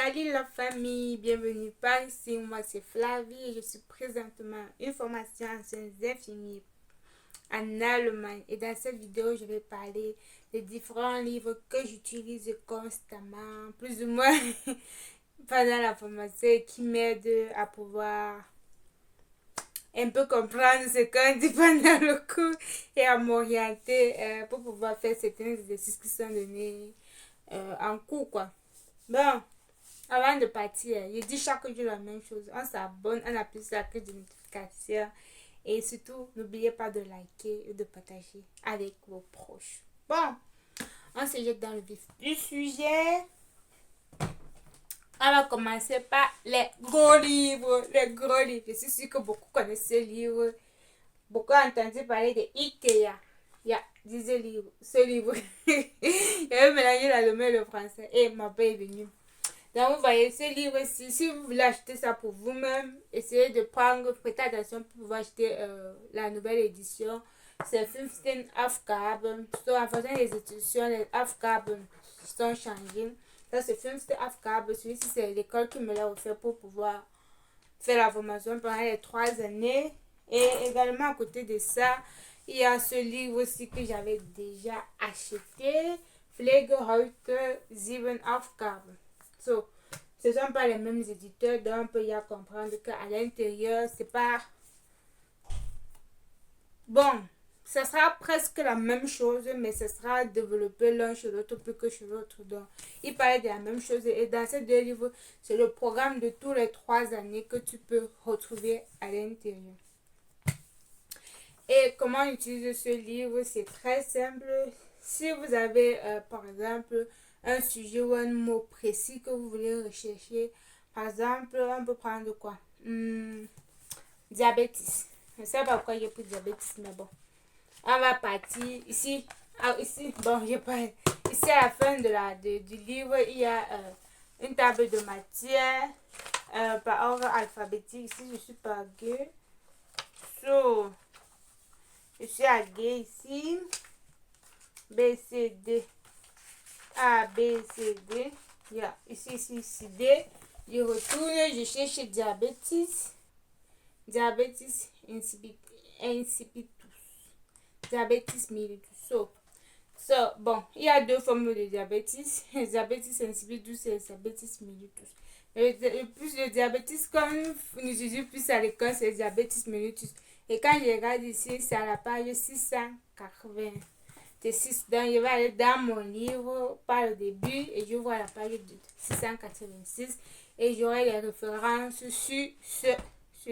Salut la famille, bienvenue par ici, moi c'est Flavie et je suis présentement une formation en sciences infirmières en Allemagne et dans cette vidéo je vais parler des différents livres que j'utilise constamment, plus ou moins pendant la formation et qui m'aident à pouvoir un peu comprendre ce qu'on dit pendant le cours et à m'orienter pour pouvoir faire certains exercices qui sont donnés en cours quoi. Bon. Avant de partir, je dis chaque jour la même chose. On s'abonne, on appuie sur la cloche de notification. Et surtout, n'oubliez pas de liker et de partager avec vos proches. Bon, on se jette dans le vif du sujet. On va commencer par les gros livres. Les gros livres. Je suis sûre que beaucoup connaissent ce livre. Beaucoup ont entendu parler de Ikea. Disait livre. Ce livre. J'avais mélangé l'allemand et le français. Et ma paix est venue. Donc, vous voyez, ce livre-ci, si vous voulez acheter ça pour vous-même, essayez de prêter attention pour pouvoir acheter la nouvelle édition. C'est 15 Aufgaben. En fonction des institutions, les Aufgaben sont changées. Ça, c'est 15 Aufgaben. Celui-ci, c'est l'école qui me l'a offert pour pouvoir faire la formation pendant les 3 années. Et également, à côté de ça, il y a ce livre aussi que j'avais déjà acheté. Pflege heute 7 Aufgaben. So, ce ne sont pas les mêmes éditeurs, donc on peut y comprendre qu'à l'intérieur, c'est pas... Bon, ce sera presque la même chose, mais ce sera développé l'un chez l'autre plus que chez l'autre. Donc, il parlait de la même chose. Et dans ces deux livres, c'est le programme de tous les 3 années que tu peux retrouver à l'intérieur. Et comment utiliser ce livre? C'est très simple. Si vous avez, par exemple, un sujet ou un mot précis que vous voulez rechercher, par exemple, on peut prendre quoi? Diabète. Je ne sais pas pourquoi j'ai pris diabète, mais bon. On va partir ici. Ici, bon, j'ai pas. Ici, à la fin du livre, il y a une table de matière par ordre alphabétique. Ici, je suis par G. So, je suis à G ici. B, C, D. A, B, C, D. Ici, D. Je retourne, je cherche diabète. Diabète insipidus. Diabète mellitus. Bon, il y a deux formes de diabète. Diabète insipidus et diabète mellitus. Le plus de diabète, comme nous utilisons plus à l'école, c'est diabète mellitus. Et quand je regarde ici, c'est à la page 680. Donc, je vais aller dans mon livre par le début et je vois la page 686 et j'aurai les références sur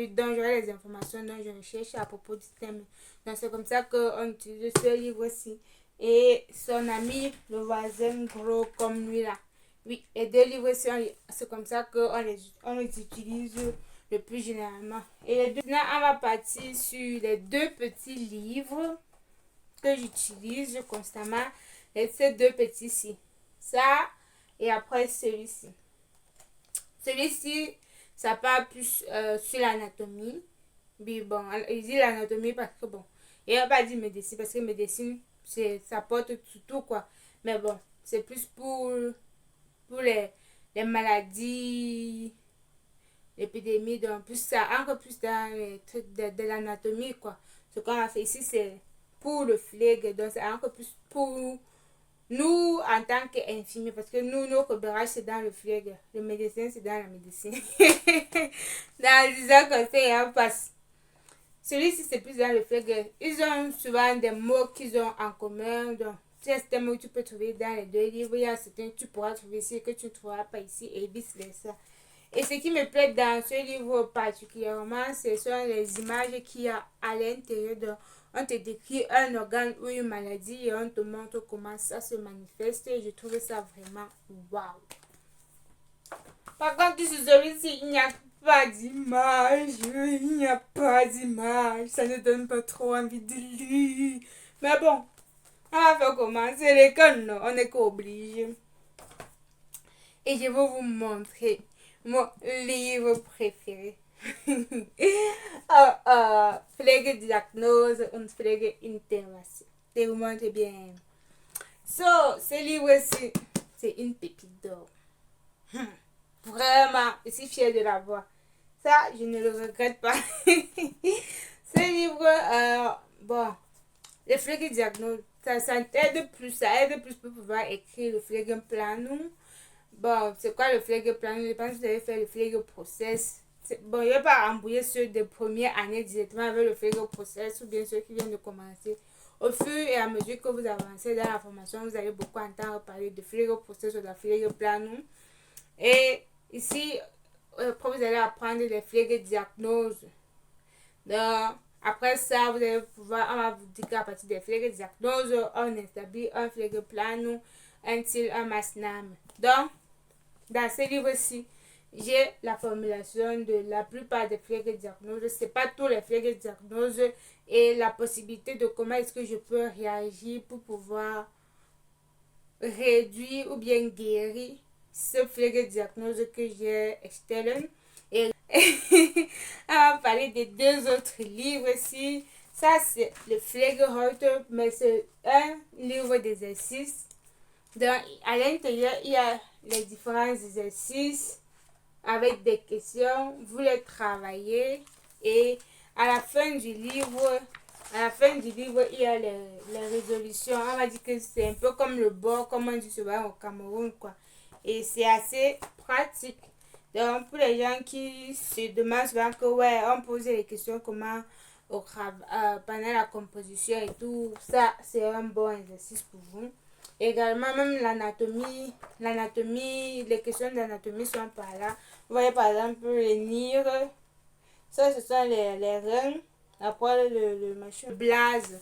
dont j'aurai les informations dont je recherche à propos du thème. Donc, c'est comme ça qu'on utilise ce livre-ci. Et son ami, le voisin gros comme lui là. Oui, les deux livres-ci, c'est comme ça on les utilise le plus généralement. Et maintenant, on va partir sur les deux petits livres que j'utilise constamment, et ces deux petits-ci, ça et après celui-ci. Celui-ci, ça parle plus sur l'anatomie. Oui, bon, il dit l'anatomie parce que bon, il n'a pas dit médecine parce que médecine, ça porte tout quoi. Mais bon, c'est plus pour les maladies, l'épidémie, donc plus ça, encore plus dans les trucs de l'anatomie quoi. Ce qu'on a fait ici, c'est pour le flegme, donc c'est encore plus pour nous en tant qu'infirmiers, parce que nous, nos repérages, c'est dans le flegme, le médecin, c'est dans la médecine. Dans disant comme ça, hein, parce celui-ci, c'est plus dans le flegme. Ils ont souvent des mots qu'ils ont en commun, donc c'est un mot que tu peux trouver dans les deux livres. Il y a certains que tu pourras trouver ici que tu ne trouveras pas ici et vice versa. Et ce qui me plaît dans ce livre particulièrement, ce sont les images qu'il y a à l'intérieur. On te décrit un organe ou une maladie et on te montre comment ça se manifeste. Et je trouve ça vraiment waouh. Par contre, sur celui-ci, il n'y a pas d'image. Il n'y a pas d'image. Ça ne donne pas trop envie de lire. Mais bon, on va faire comment? C'est l'école, non? On n'est qu'obligé. Et je vais vous montrer mon livre préféré. Pflegediagnose und Pflegeintervention. Je vous montre bien. So, ce livre-ci, c'est une pépite d'or. aussi fière de l'avoir. Ça, je ne le regrette pas. Ce livre, bon, le flegme diagnose, ça aide plus, pour pouvoir écrire le flegme planum. Bon, c'est quoi le flegme planum? Je pense que vous allez faire le flegme process. Bon, je ne vais pas embrouiller ceux de première année directement avec le flegme process ou bien ceux qui viennent de commencer. Au fur et à mesure que vous avancez dans la formation, vous allez beaucoup entendre parler de flegme process ou de flegme planum. Et ici, après, vous allez apprendre les flegmes diagnoses. Donc, après ça, vous allez pouvoir, on va vous dire qu'à partir des flegmes diagnoses, on établit un flegme planum, un til, un masnam. Donc, dans ce livre-ci, j'ai la formulation de la plupart des flegmes diagnoses. Ce n'est pas tous les flegmes diagnoses et la possibilité de comment est-ce que je peux réagir pour pouvoir réduire ou bien guérir ce flegme diagnose que j'ai externe. Et on va parler des deux autres livres ici. Ça, c'est le flegme Horter, mais c'est un livre d'exercices. Donc, à l'intérieur, il y a les différents exercices avec des questions. Vous les travaillez et à la fin du livre, il y a les résolutions. On va dire que c'est un peu comme le bord, comme on dit souvent au Cameroun, quoi. Et c'est assez pratique. Donc, pour les gens qui se demandent souvent que, ouais, on pose les questions comment pendant la composition et tout, ça, c'est un bon exercice pour vous. Également, même l'anatomie, les questions d'anatomie sont par là. Vous voyez par exemple les nires, ça ce sont les reins, après le machin, le blase,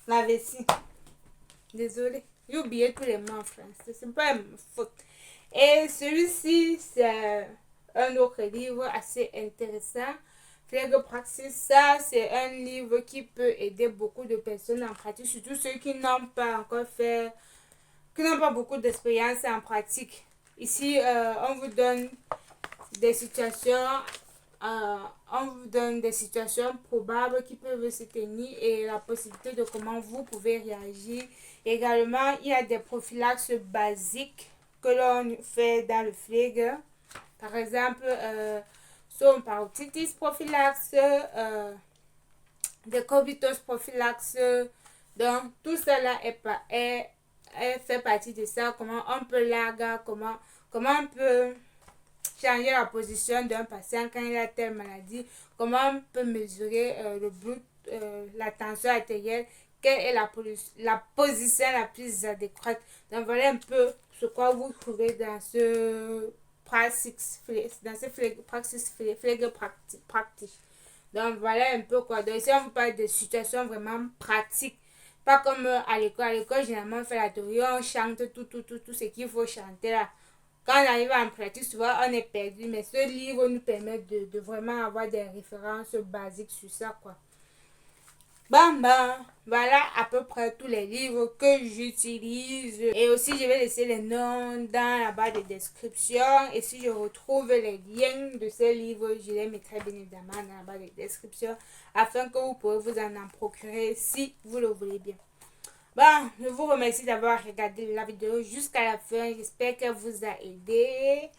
la vessie. Désolée, j'ai oublié tous les mots en français, c'est pas une faute. Et celui-ci, c'est un autre livre assez intéressant. Flegme Praxis, ça c'est un livre qui peut aider beaucoup de personnes en pratique, surtout ceux qui n'ont pas encore fait, qui n'ont pas beaucoup d'expérience en pratique. Ici, on vous donne des situations, probables qui peuvent se tenir et la possibilité de comment vous pouvez réagir. Également, il y a des prophylaxes basiques que l'on fait dans le flegme. Par exemple, son parotitis prophylaxe, des covitos prophylaxe. Donc, tout cela fait partie de ça. Comment on peut larguer, comment on peut changer la position d'un patient quand il a telle maladie, comment on peut mesurer la tension artérielle, quelle est la position la plus adéquate. Donc voilà un peu ce que vous trouvez dans ce praxis, flegme pratique. Donc voilà un peu quoi. Donc ici on vous parle de situations vraiment pratiques. Pas comme à l'école. À l'école, généralement, on fait la théorie, on chante tout ce qu'il faut chanter là. Quand on arrive en pratique, souvent on est perdu. Mais ce livre nous permet de vraiment avoir des références basiques sur ça, quoi. Bon, voilà à peu près tous les livres que j'utilise. Et aussi, je vais laisser les noms dans la barre de description. Et si je retrouve les liens de ces livres, je les mettrai bien évidemment dans la barre de description afin que vous pourrez vous en procurer si vous le voulez bien. Bon, je vous remercie d'avoir regardé la vidéo jusqu'à la fin. J'espère qu'elle vous a aidé.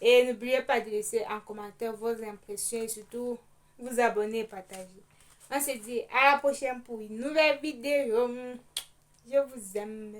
Et n'oubliez pas de laisser en commentaire vos impressions et surtout vous abonner et partager. On se dit à la prochaine pour une nouvelle vidéo. Je vous aime.